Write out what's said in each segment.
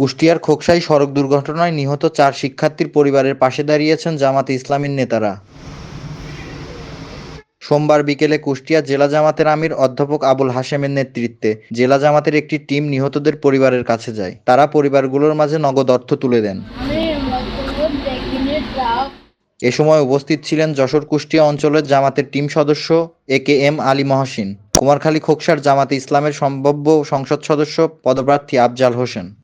কুষ্টিয়ার খোকসাই সড়ক দুর্ঘটনায় নিহত ৪ শিক্ষার্থীর পরিবারের পাশে দাঁড়িয়েছেন জামাতে ইসলামীর নেতারা। সোমবার বিকেলে কুষ্টিয়া জেলা জামাতের আমির অধ্যাপক আবুল হাশেমের নেতৃত্বে জেলা জামাতের একটি টিম নিহতদের পরিবারের কাছে যায়। তারা পরিবারগুলোর মাঝে নগদ অর্থ তুলে দেন। এ সময় উপস্থিত ছিলেন যশোর কুষ্টিয়া অঞ্চলের জামাতের টিম সদস্য AKM আলী মহসিন, কুমারখালী খোকসার জামাতে ইসলামের সম্ভাব্য সংসদ সদস্য পদপ্রার্থী আফজাল হোসেন।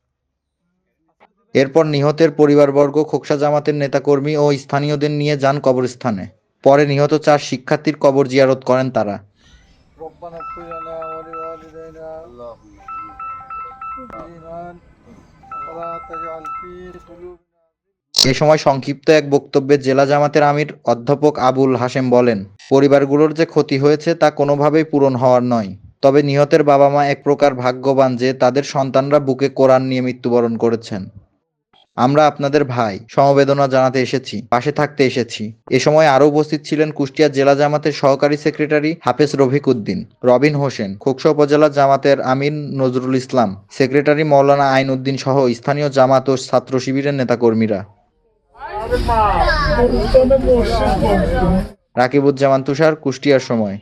এরপর নিহতের পরিবারবর্গ খোকসা জামাতের নেতাকর্মী ও স্থানীয়দের নিয়ে যান কবরস্থানে। পরে নিহত ৪ শিক্ষার্থীর কবর জিয়ারত করেন তারা। এ সময় সংক্ষিপ্ত এক বক্তব্যে জেলা জামাতের আমির অধ্যাপক আবুল হাশেম বলেন, পরিবারগুলোর যে ক্ষতি হয়েছে তা কোনোভাবেই পূরণ হওয়ার নয়। তবে নিহতের বাবা-মা এক প্রকার ভাগ্যবান যে তাদের সন্তানরা বুকে কোরআন নিয়ে মৃত্যুবরণ করেছেন। আমরা আপনাদের ভাই, সমবেদনা জানাতে এসেছি, পাশে থাকতে এসেছি। এ সময় আরও উপস্থিত ছিলেন কুষ্টিয়া জেলা জামাতের সহকারী সেক্রেটারি হাফেজ রফিক উদ্দিন, রবিন হোসেন, খোকসা উপজেলা জামাতের আমির নজরুল ইসলাম, সেক্রেটারি মৌলানা আইন উদ্দিন সহ স্থানীয় জামাত ও ছাত্র শিবিরের নেতাকর্মীরা। রাকিবুজ্জামান তুষার, কুষ্টিয়ার সময়।